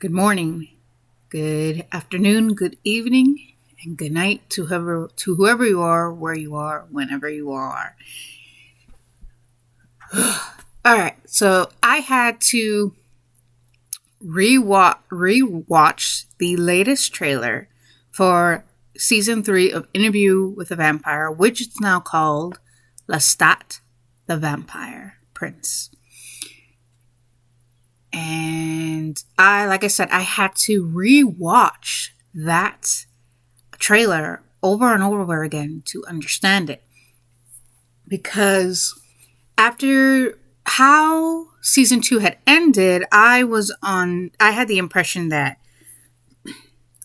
Good morning, good afternoon, good evening, and good night to whoever you are, where you are, whenever you are. All right, so I had to rewatch the latest trailer for season 3 of Interview with a Vampire, which is now called Lestat, the Vampire Prince. And like I said, I had to rewatch that trailer over and over again to understand it. Because after how season 2 had ended, I had the impression that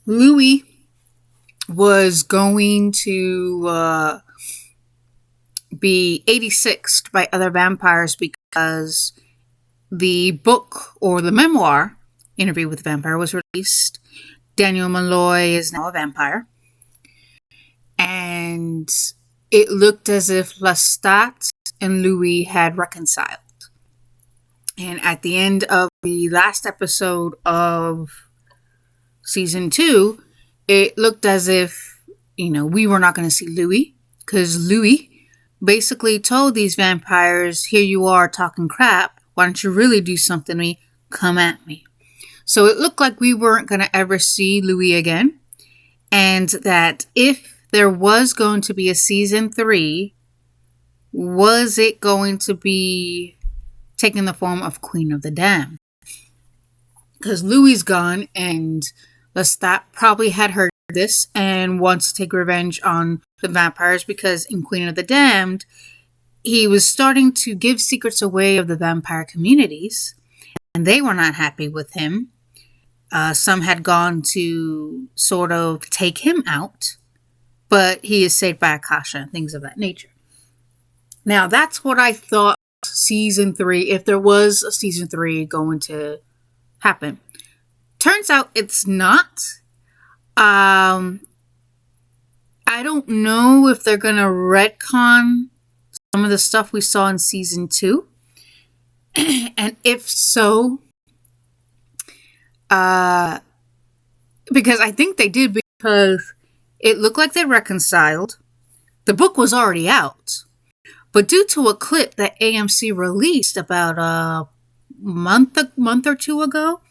Louis was going to be 86'd by other vampires because the book or the memoir, Interview with a Vampire, was released. Daniel Malloy is now a vampire. And it looked as if Lestat and Louis had reconciled. And at the end of the last episode of season 2, it looked as if, we were not going to see Louis. Because Louis basically told these vampires, here you are talking crap. Why don't you really do something to me? Come at me. So it looked like we weren't going to ever see Louis again. And that if there was going to be a season 3, was it going to be taking the form of Queen of the Damned? Because Louis gone and Lestat probably had heard this and wants to take revenge on the vampires because in Queen of the Damned, he was starting to give secrets away of the vampire communities, and they were not happy with him. Some had gone to sort of take him out, but he is saved by Akasha and things of that nature. Now, that's what I thought season 3, if there was a season 3 going to happen. Turns out it's not. I don't know if they're going to retcon some of the stuff we saw in season 2. And if so, because I think they did, because it looked like they reconciled. The book was already out. But due to a clip that AMC released about a month or two ago,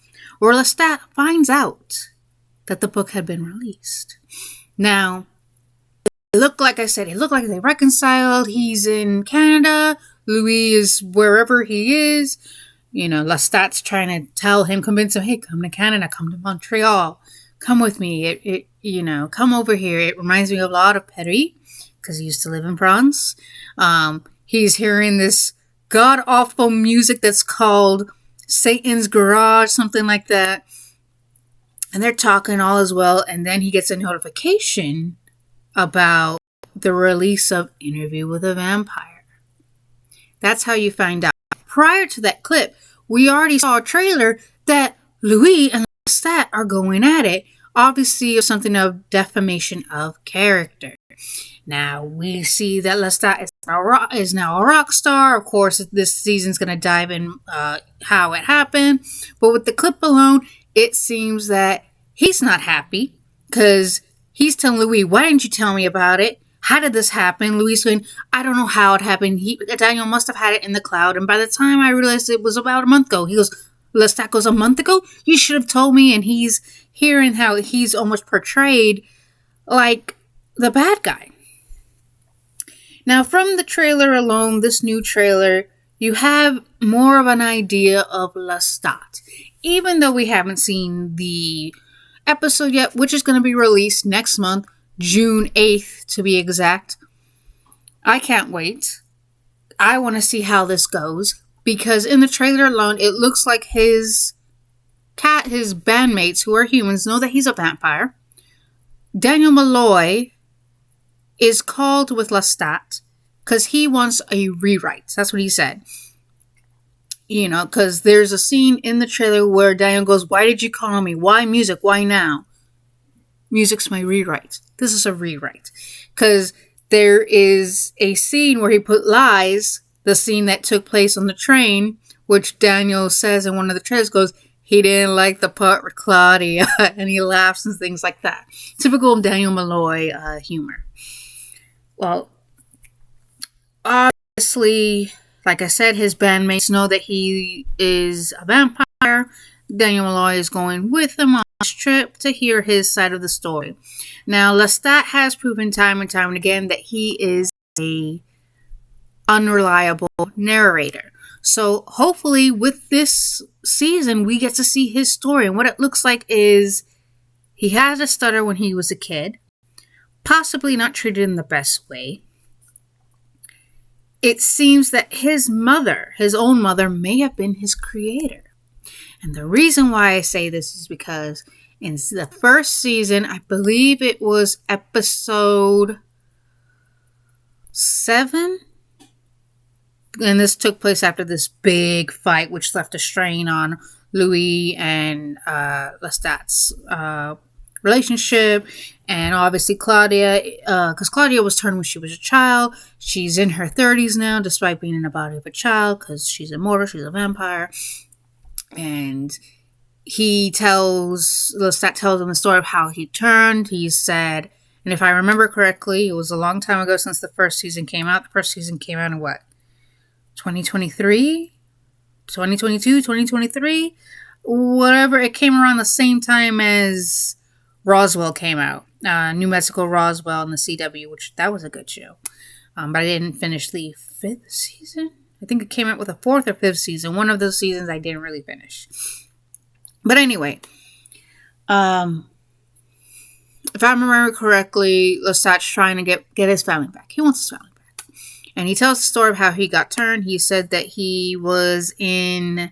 where Lestat finds out that the book had been released. Now, it looked like they reconciled. He's in Canada. Louis is wherever he is. Lestat's trying to convince him, hey, come to Canada, come to Montreal, come with me. Come over here. It reminds me a lot of Paris, because he used to live in France. He's hearing this god-awful music that's called Satan's Garage, something like that. And they're talking all as well. And then he gets a notification about the release of Interview with a Vampire. That's how you find out. Prior to that clip, we already saw a trailer that Louis and Lestat are going at it. Obviously, something of defamation of character. Now, we see that Lestat is now a rock star. Of course, this season's going to dive in how it happened. But with the clip alone, it seems that he's not happy because he's telling Louis, why didn't you tell me about it? How did this happen? Louis is going, I don't know how it happened. Daniel must have had it in the cloud. And by the time I realized it was about a month ago, Lestat goes, a month ago? You should have told me. And he's hearing how he's almost portrayed like the bad guy. Now, from the trailer alone, this new trailer, you have more of an idea of Lestat. Even though we haven't seen the episode yet, which is going to be released next month, June 8th to be exact. I can't wait. I want to see how this goes, because in the trailer alone, it looks like his bandmates, who are humans, know that he's a vampire. Daniel Malloy is called with Lestat because he wants a rewrite. That's what he said. Because there's a scene in the trailer where Daniel goes, why did you call me? Why music? Why now? Music's my rewrite. This is a rewrite. Because there is a scene where he put lies, the scene that took place on the train, which Daniel says in one of the trailers goes, he didn't like the part with Claudia, and he laughs and things like that. Typical Daniel Malloy humor. Well, obviously, like I said, his bandmates know that he is a vampire. Daniel Malloy is going with him on this trip to hear his side of the story. Now, Lestat has proven time and time again that he is a unreliable narrator. So hopefully with this season, we get to see his story. And what it looks like is he has a stutter when he was a kid, possibly not treated in the best way. It seems that his mother, his own mother, may have been his creator. And the reason why I say this is because in the first season, I believe it was episode 7. And this took place after this big fight, which left a strain on Louis and Lestat's relationship. And obviously Claudia, because Claudia was turned when she was a child. She's in her 30s now, despite being in the body of a child, because she's immortal, she's a vampire. And Lestat tells him the story of how he turned. He said, and if I remember correctly, it was a long time ago since the first season came out. The first season came out in what? 2023? 2022? 2023? Whatever. It came around the same time as Roswell came out. New Mexico Roswell in the CW, which that was a good show. But I didn't finish the 5th season. I think it came out with a 4th or 5th season. One of those seasons I didn't really finish. But anyway, if I remember correctly, Lestat's trying to get his family back. He wants his family back. And he tells the story of how he got turned. He said that he was in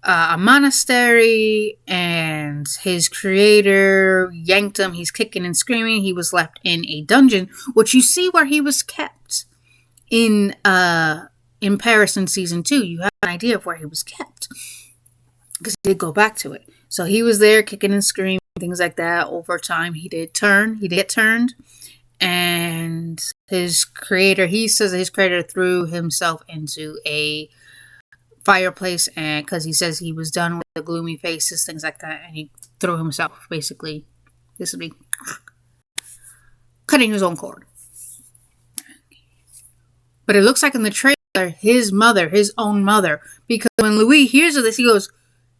a monastery and his creator yanked him. He's kicking and screaming. He was left in a dungeon, which you see where he was kept in Paris in season 2. You have an idea of where he was kept because he did go back to it. So he was there kicking and screaming, things like that. Over time, he did get turned. And his creator, he says that his creator threw himself into a fireplace, and because he says he was done with the gloomy faces, things like that, and he threw himself, basically, this would be cutting his own cord. But it looks like in the trailer, his own mother, because when Louis hears of this, he goes,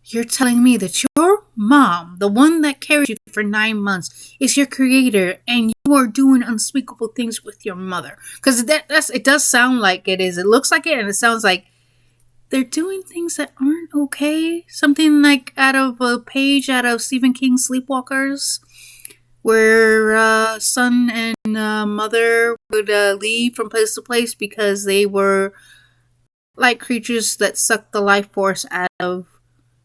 "You're telling me that your mom, the one that carried you for 9 months, is your creator, and you are doing unspeakable things with your mother?" Because it does sound like it is. It looks like it, and it sounds like they're doing things that aren't okay. Something like out of a page out of Stephen King's Sleepwalkers, where son and mother would leave from place to place because they were like creatures that sucked the life force out of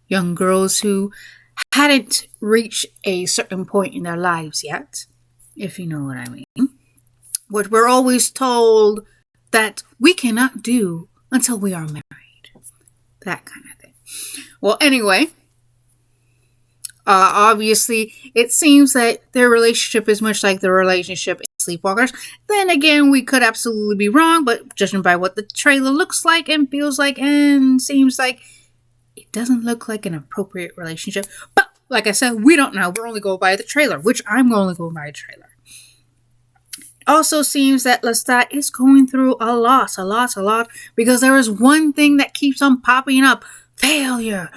young girls who hadn't reached a certain point in their lives yet, if you know what I mean. What we're always told that we cannot do until we are married. That kind of thing. Well, anyway, obviously, it seems that their relationship is much like the relationship in Sleepwalkers. Then again, we could absolutely be wrong, but judging by what the trailer looks like and feels like and seems like, it doesn't look like an appropriate relationship. But, like I said, we don't know. We're only going by the trailer, which I'm only going by the trailer. Also seems that Lestat is going through a lot, because there is one thing that keeps on popping up. Failure.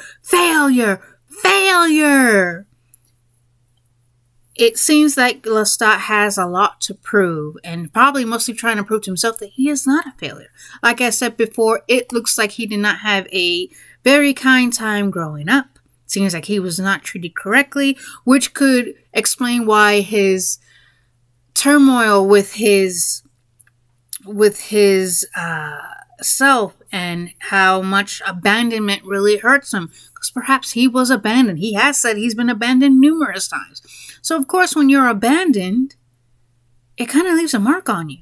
It seems like Lestat has a lot to prove, and probably mostly trying to prove to himself that he is not a failure. Like I said before, it looks like he did not have a very kind time growing up. Seems like he was not treated correctly, which could explain why his turmoil with his self and how much abandonment really hurts him, because perhaps he was abandoned. He has said he's been abandoned numerous times. So of course, when you're abandoned, it kind of leaves a mark on you.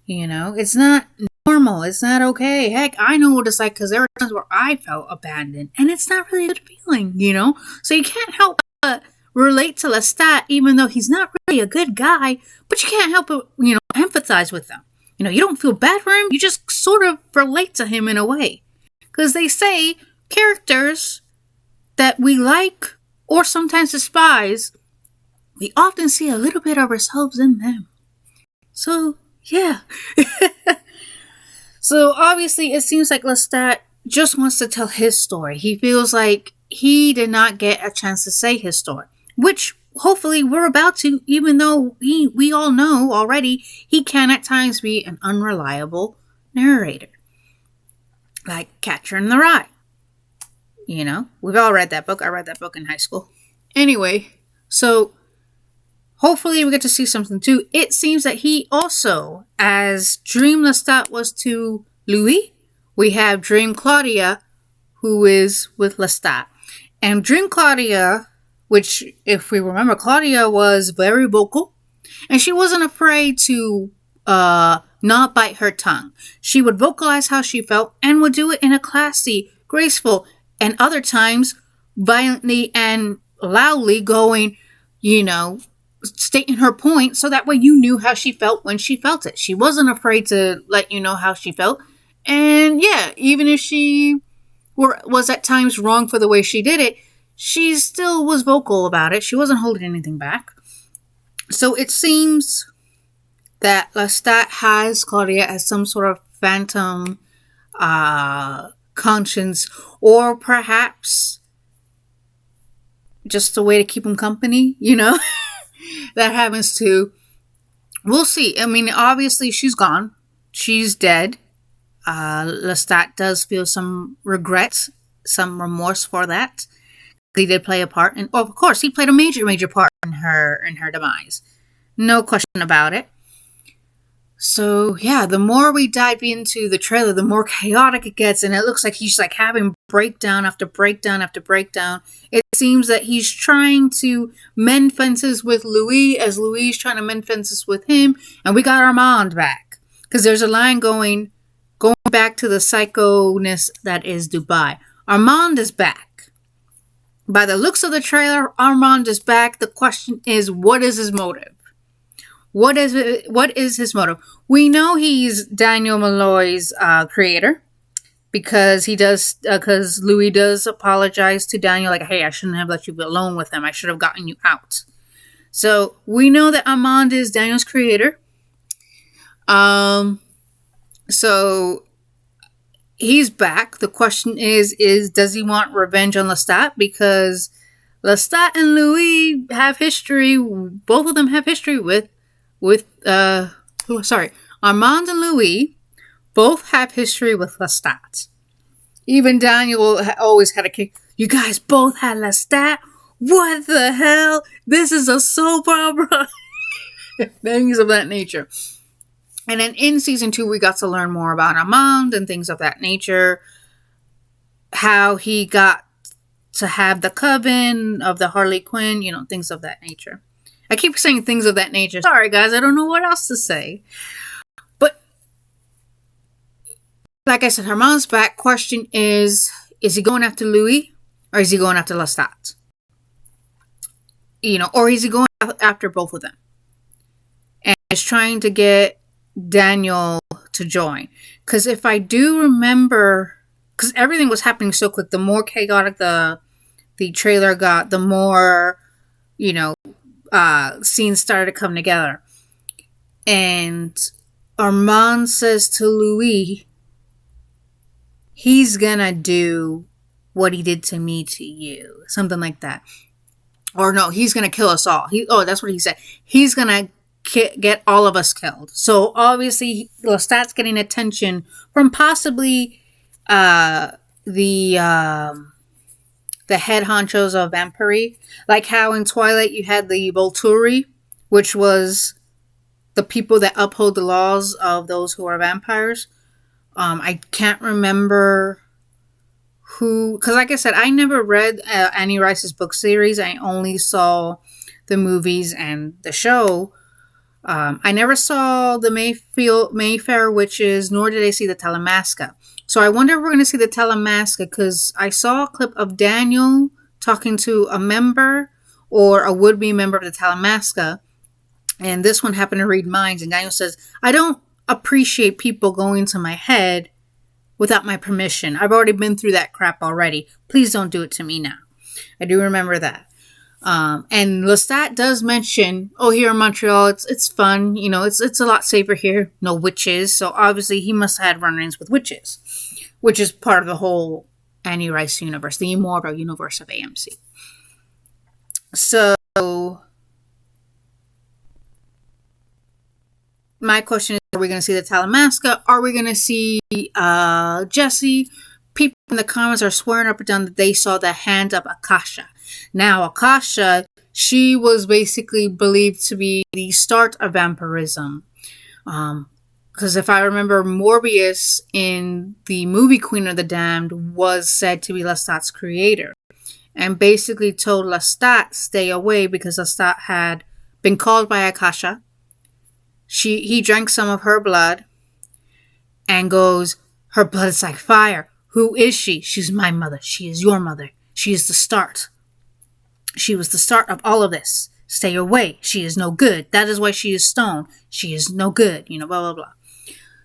You know, it's not normal. It's not okay. Heck, I know what it's like, because there are times where I felt abandoned, and it's not really a good feeling, you know. So you can't help but relate to Lestat, even though he's not really a good guy, but you can't help but, you know, empathize with him. You know, you don't feel bad for him, you just sort of relate to him in a way. Because they say characters that we like or sometimes despise, we often see a little bit of ourselves in them. So, yeah. So, obviously, it seems like Lestat just wants to tell his story. He feels like he did not get a chance to say his story, which hopefully we're about to, even though we all know already he can at times be an unreliable narrator. Like Catcher in the Rye. You know, we've all read that book. I read that book in high school. Anyway, so hopefully we get to see something too. It seems that he also, as Dream Lestat was to Louis, we have Dream Claudia, who is with Lestat. And Dream Claudia, which, if we remember, Claudia was very vocal, and she wasn't afraid to not bite her tongue. She would vocalize how she felt and would do it in a classy, graceful, and other times violently and loudly going, stating her point so that way you knew how she felt when she felt it. She wasn't afraid to let you know how she felt. And yeah, even if she was at times wrong for the way she did it, she still was vocal about it. She wasn't holding anything back. So it seems that Lestat has Claudia as some sort of phantom conscience, or perhaps just a way to keep him company, That happens too. We'll see. I mean, obviously she's gone. She's dead. Lestat does feel some regrets, some remorse for that. He did play a part, and of course, he played a major part in her demise. No question about it. So yeah, the more we dive into the trailer, the more chaotic it gets, and it looks like he's like having breakdown after breakdown after breakdown. It seems that he's trying to mend fences with Louis, as Louis is trying to mend fences with him, and we got Armand back because there's a line going back to the psycho-ness that is Dubai. Armand is back. By the looks of the trailer, Armand is back. The question is, what is his motive? What is his motive? We know he's Daniel Malloy's creator because because Louis does apologize to Daniel, like, hey, I shouldn't have let you be alone with him. I should have gotten you out. So we know that Armand is Daniel's creator. So he's back. The question is does he want revenge on Lestat? Because Lestat and Louis have history. Both of them have history with Armand and Louis both have history with Lestat. Even Daniel always had a kick. You guys both had Lestat? What the hell? This is a soap opera. Things of that nature. And then in season 2, we got to learn more about Armand and things of that nature. How he got to have the coven of the Harley Quinn, things of that nature. I keep saying things of that nature. Sorry, guys, I don't know what else to say. But, like I said, Armand's back. Question is he going after Louis or is he going after Lestat? Or is he going after both of them? And is trying to get Daniel to join. Because if I do remember, because everything was happening so quick, the more chaotic the trailer got, the more, scenes started to come together. And Armand says to Louis, he's gonna do what he did to me to you. Something like that. Or no, he's gonna kill us all. That's what he said. He's gonna get all of us killed. So obviously Lestat's getting attention from possibly the head honchos of Vampire. Like how in Twilight you had the Volturi, which was the people that uphold the laws of those who are vampires. I can't remember who, because like I said, I never read Annie Rice's book series. I only saw the movies and the show. I never saw the Mayfair Witches, nor did I see the Talamasca. So I wonder if we're going to see the Talamasca, because I saw a clip of Daniel talking to a member or a would-be member of the Talamasca, and this one happened to read minds, and Daniel says, I don't appreciate people going to my head without my permission. I've already been through that crap already. Please don't do it to me now. I do remember that. And Lestat does mention, oh, here in Montreal, it's fun. You know, it's a lot safer here. No witches. So obviously he must have had run-ins with witches, which is part of the whole Annie Rice universe, the immortal universe of AMC. So my question is, are we going to see the Talamasca? Are we going to see Jesse? People in the comments are swearing up and down that they saw the hand of Akasha. Now, Akasha, she was basically believed to be the start of vampirism. Because if I remember, Morbius in the movie Queen of the Damned was said to be Lestat's creator. And basically told Lestat stay away because Lestat had been called by Akasha. He drank some of her blood and goes, her blood is like fire. Who is she? She's my mother. She is your mother. She is the start. She was the start of all of this. Stay away. She is no good. That is why she is stoned. She is no good. You know, blah, blah, blah.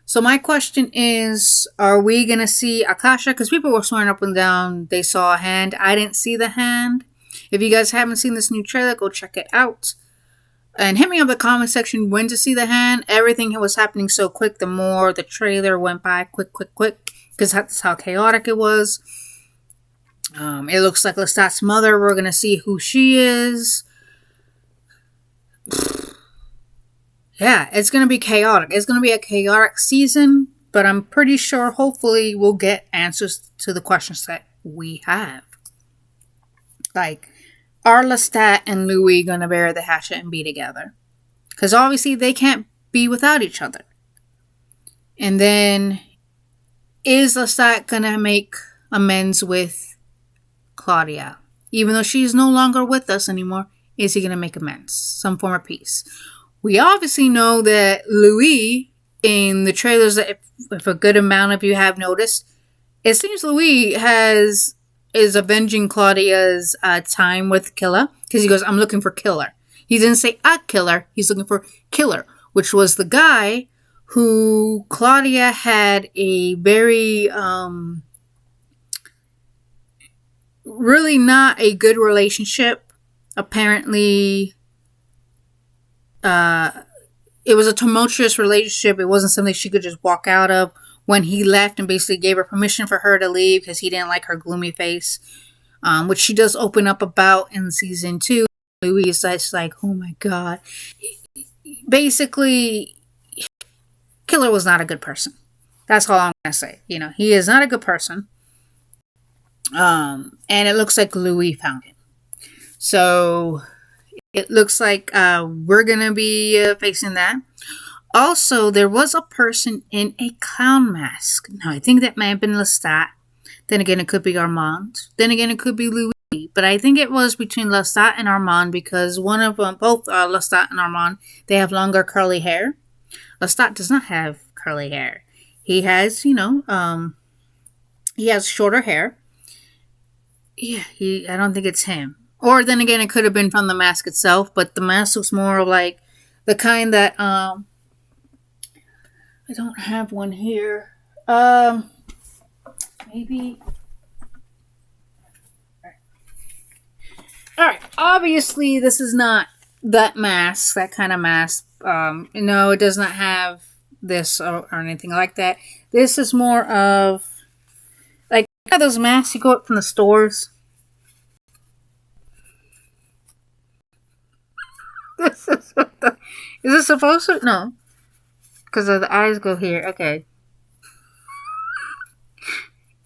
So my question is, are we going to see Akasha? Because people were swearing up and down they saw a hand. I didn't see the hand. If you guys haven't seen this new trailer, go check it out. And hit me up in the comment section when to see the hand. Everything was happening so quick. The more the trailer went by, quick. Because that's how chaotic it was. It looks like Lestat's mother. We're going to see who she is. Yeah, it's going to be chaotic. It's going to be a chaotic season. But I'm pretty sure, hopefully, we'll get answers to the questions that we have. Like, are Lestat and Louis going to bear the hatchet and be together? Because obviously they can't be without each other. And then, is Lestat going to make amends with Claudia? Even though she's no longer with us anymore, is he going to make amends? Some form of peace. We obviously know that Louis, in the trailers, that if a good amount of you have noticed, it seems Louis is avenging Claudia's time with Killer. Because he goes, I'm looking for Killer. He didn't say a killer. He's looking for Killer, which was the guy who Claudia had a very, really not a good relationship. Apparently, it was a tumultuous relationship. It wasn't something she could just walk out of. When he left and basically gave her permission for her to leave because he didn't like her gloomy face, which she does open up about in season 2. Louis is just like, oh my god. Basically, Killer was not a good person. That's all I'm going to say. You know, he is not a good person. And it looks like Louis found him. So, it looks like we're going to be facing that. Also, there was a person in a clown mask. Now, I think that may have been Lestat. Then again, it could be Armand. Then again, it could be Louis. But I think it was between Lestat and Armand because one of them, both Lestat and Armand, they have longer curly hair. Lestat does not have curly hair. He has, he has shorter hair. Yeah, I don't think it's him. Or then again, it could have been from the mask itself, but the mask looks more like the kind that, I don't have one here. Maybe. Alright, obviously this is not that mask, that kind of mask. No, it does not have this or anything like that. This is more of, like, those masks you go up from the stores. Is this supposed to? No. Because the eyes go here. Okay.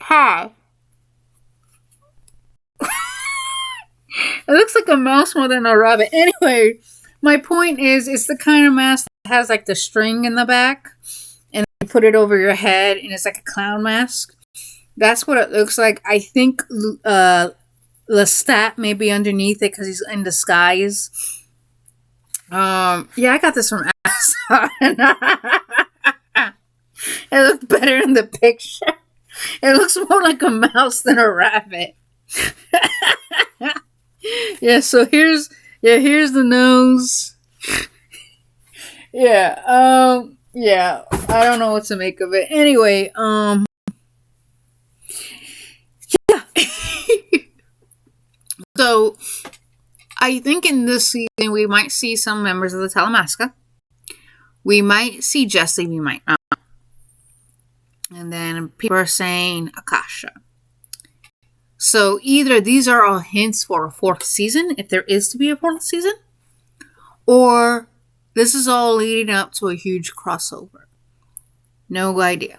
Hi. It looks like a mouse more than a rabbit. Anyway, my point is, it's the kind of mask that has like the string in the back. And you put it over your head and it's like a clown mask. That's what it looks like. I think Lestat may be underneath it because he's in disguise. Yeah, I got this from Amazon. It looks better in the picture. It looks more like a mouse than a rabbit. Yeah, so here's the nose. Yeah, I don't know what to make of it. Anyway, yeah. I think in this season we might see some members of the Talamasca. We might see Jesse, we might not. And then people are saying Akasha. So either these are all hints for a fourth season, if there is to be a fourth season, or this is all leading up to a huge crossover. No idea.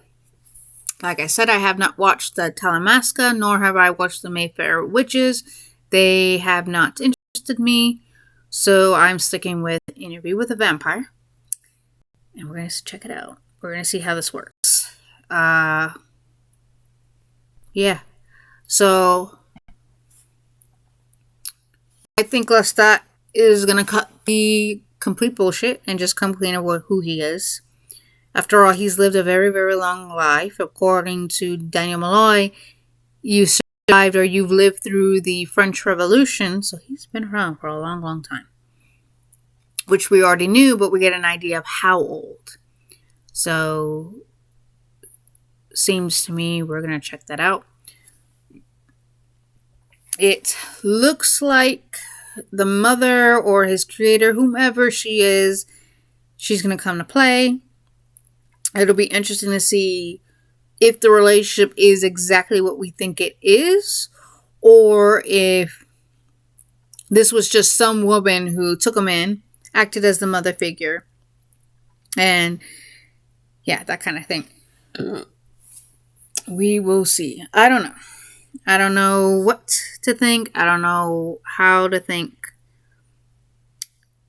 Like I said, I have not watched the Talamasca, nor have I watched the Mayfair Witches. They have not interested me, so I'm sticking with Interview with a Vampire. And we're going to check it out. We're going to see how this works. Yeah. So, I think Lestat is going to cut the complete bullshit and just come clean with who he is. After all, he's lived a very, very long life. According to Daniel Malloy, you survived or you've lived through the French Revolution, so he's been around for a long, long time. Which we already knew, but we get an idea of how old. So, seems to me we're going to check that out. It looks like the mother or his creator, whomever she is, she's going to come to play. It'll be interesting to see if the relationship is exactly what we think it is, or if this was just some woman who took him in, acted as the mother figure, and yeah, that kind of thing. We will see. I don't know. I don't know what to think. I don't know how to think.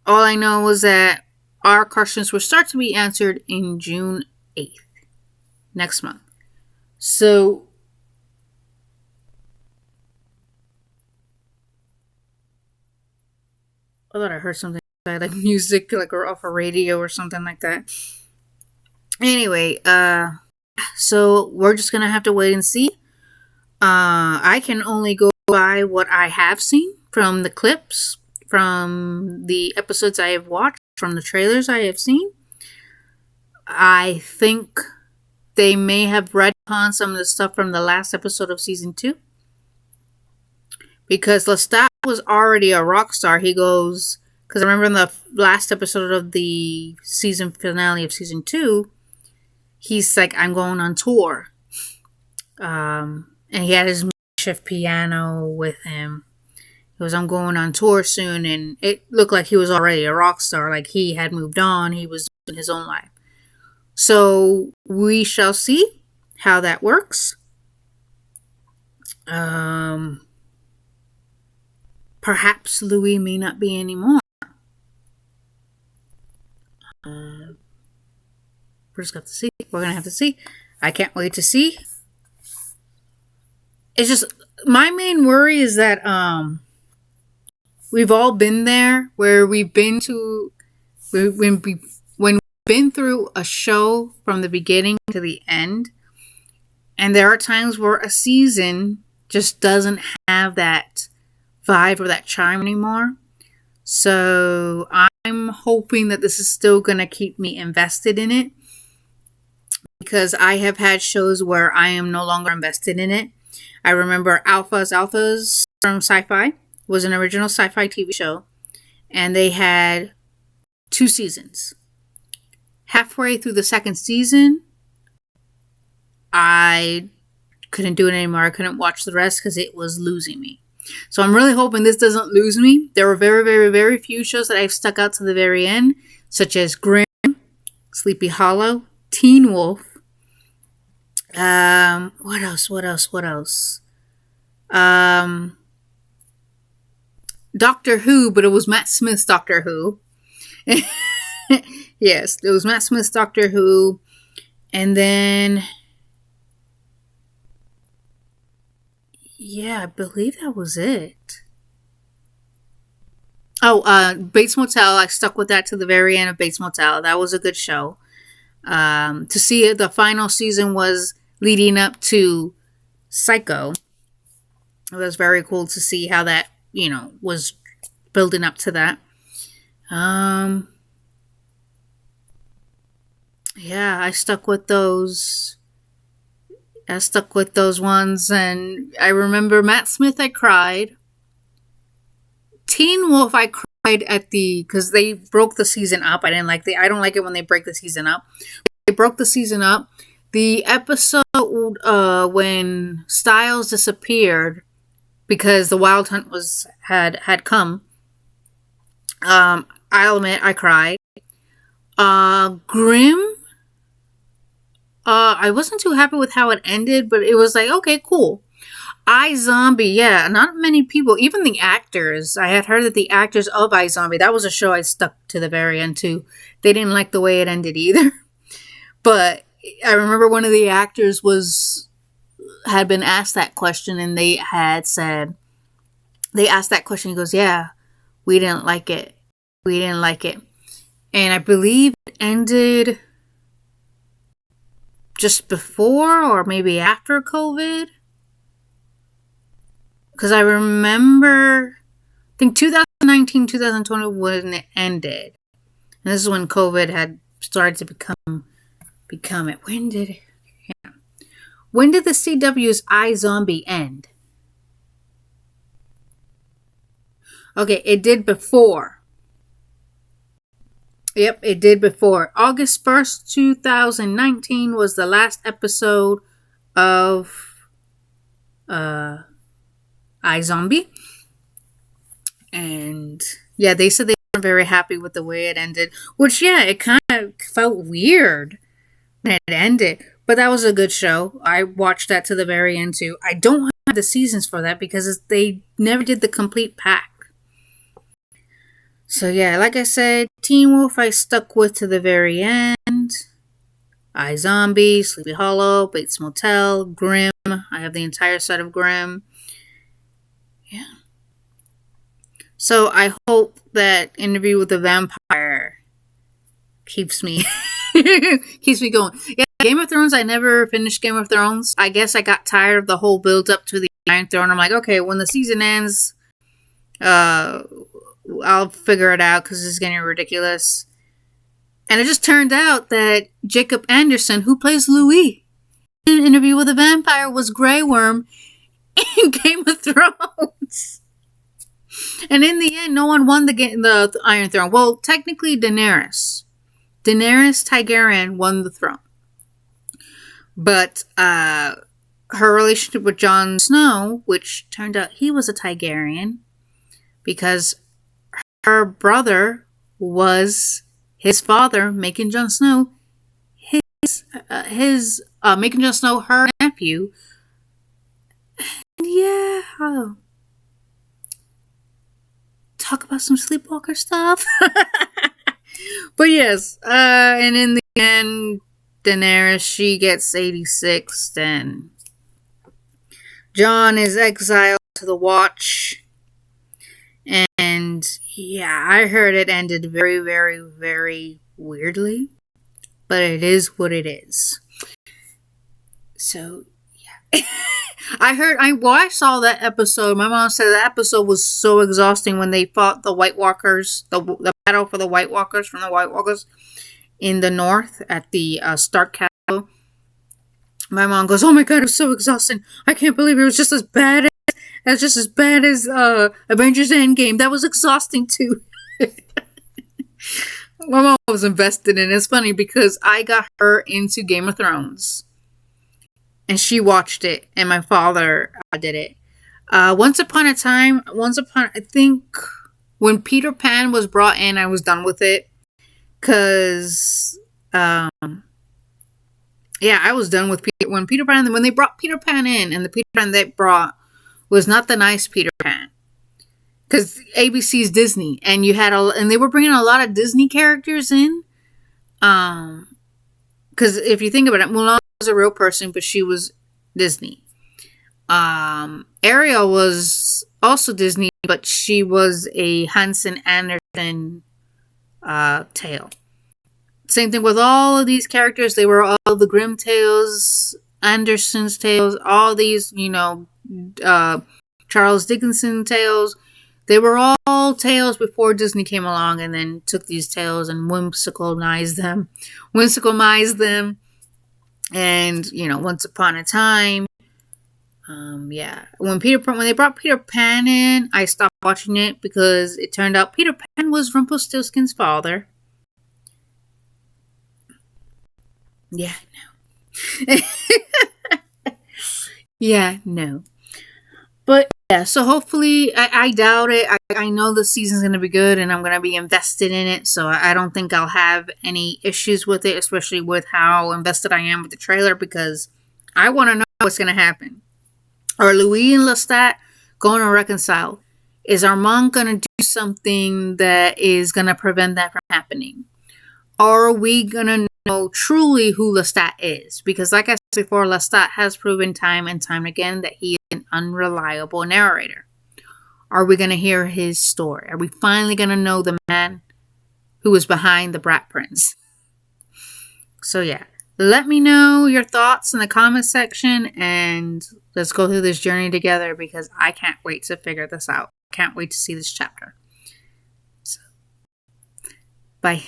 All I know is that our questions will start to be answered in June 8th, next month. So, I thought I heard something like music, like or off a radio or something like that. Anyway, so we're just gonna have to wait and see. I can only go by what I have seen from the clips, from the episodes I have watched, from the trailers I have seen. I think they may have retconned some of the stuff from the last episode of season 2. Because Lestat was already a rock star. He goes, because I remember in the last episode of the season finale of season 2, he's like, I'm going on tour. And he had his makeshift piano with him. He was, I'm going on tour soon. And it looked like he was already a rock star. Like he had moved on. He was in his own life. So we shall see how that works. Perhaps Louis may not be anymore. We're just going to have to see. We're going to have to see. I can't wait to see. It's just, my main worry is that we've all been there where we've been to, when we've been through a show from the beginning to the end, and there are times where a season just doesn't have that vibe or that charm anymore. So I'm hoping that this is still going to keep me invested in it, because I have had shows where I am no longer invested in it. I remember Alphas from Sci-Fi was an original sci-fi TV show, and they had 2 seasons. Halfway through the second season, I couldn't do it anymore. I couldn't watch the rest because it was losing me. So I'm really hoping this doesn't lose me. There were very, very, very few shows that I've stuck out to the very end, such as Grimm, Sleepy Hollow, Teen Wolf. What else? Doctor Who, but it was Matt Smith's Doctor Who. Yes, it was Matt Smith's Doctor Who. And then, yeah, I believe that was it. Oh, Bates Motel. I stuck with that to the very end of Bates Motel. That was a good show. To see it, the final season was leading up to Psycho. It was very cool to see how that, was building up to that. Yeah, I stuck with those. Ones, and I remember Matt Smith, I cried. Teen Wolf, I cried because they broke the season up. I don't like it when they break the season up. They broke the season up. The episode when Styles disappeared because the Wild Hunt had come. I'll admit I cried. Grimm. I wasn't too happy with how it ended, but it was like, okay, cool. iZombie, yeah, not many people, even the actors. I had heard that the actors of iZombie, that was a show I stuck to the very end too. They didn't like the way it ended either. But I remember one of the actors had been asked that question, and they asked that question. He goes, "Yeah, we didn't like it. We didn't like it." And I believe it ended just before or maybe after COVID. Because I remember, I think 2019, 2020 when it ended. And this is when COVID had started to become it. When did the CW's iZombie end? Okay, it did before. Yep, it did before. August 1st, 2019 was the last episode of iZombie. And yeah, they said they weren't very happy with the way it ended. Which, yeah, it kind of felt weird when it ended. But that was a good show. I watched that to the very end too. I don't have the seasons for that because they never did the complete pack. So yeah, like I said, Teen Wolf I stuck with to the very end. iZombie, Sleepy Hollow, Bates Motel, Grimm. I have the entire set of Grimm. Yeah. So I hope that Interview with the Vampire keeps me going. Yeah, Game of Thrones, I never finished Game of Thrones. I guess I got tired of the whole build up to the Iron Throne. I'm like, okay, when the season ends, I'll figure it out because it's getting ridiculous. And it just turned out that Jacob Anderson, who plays Louis in Interview with a Vampire, was Grey Worm in Game of Thrones. And in the end, no one won the Iron Throne. Well, technically Daenerys Targaryen won the throne. But her relationship with Jon Snow, which turned out he was a Targaryen, because her brother was his father, making Jon Snow making Jon Snow her nephew. And yeah, talk about some Sleepwalker stuff. But yes, and in the end, Daenerys, she gets 86th, and Jon is exiled to the Watch. And yeah, I heard it ended very, very, very weirdly. But it is what it is. So, yeah. I saw that episode. My mom said that episode was so exhausting when they fought the White Walkers, the battle for the White Walkers from the White Walkers in the north at the Stark Castle. My mom goes, "Oh my god, it was so exhausting. I can't believe it was just as bad as Avengers Endgame. That was exhausting too." My mom was invested in it. It's funny because I got her into Game of Thrones. And she watched it, and my father did it. Once upon a time, I think when Peter Pan was brought in, I was done with it. Because, I was done with when they brought Peter Pan in, and the Peter Pan they brought was not the nice Peter Pan. Because ABC's Disney, and and they were bringing a lot of Disney characters in. Because if you think about it, Mulan was a real person, but she was Disney. Ariel was also Disney, but she was a Hans Andersen tale. Same thing with all of these characters. They were all the Grimm tales, Andersen's tales, all these, Charles Dickinson tales. They were all tales before Disney came along and then took these tales and whimsicalized them. And, Once Upon a Time, Yeah, when they brought Peter Pan in, I stopped watching it because it turned out Peter Pan was Rumpelstiltskin's father. Yeah, no. Yeah, no. But yeah, so hopefully, I doubt it. I know the season's going to be good and I'm going to be invested in it. So I don't think I'll have any issues with it, especially with how invested I am with the trailer because I want to know what's going to happen. Are Louis and Lestat going to reconcile? Is Armand going to do something that is going to prevent that from happening? Are we going to know truly who Lestat is? Because, like I said before, Lestat has proven time and time again that he is an unreliable narrator. Are we going to hear his story? Are we finally going to know the man who was behind the Brat Prince? So, yeah. Let me know your thoughts in the comment section and let's go through this journey together because I can't wait to figure this out. Can't wait to see this chapter. So, bye.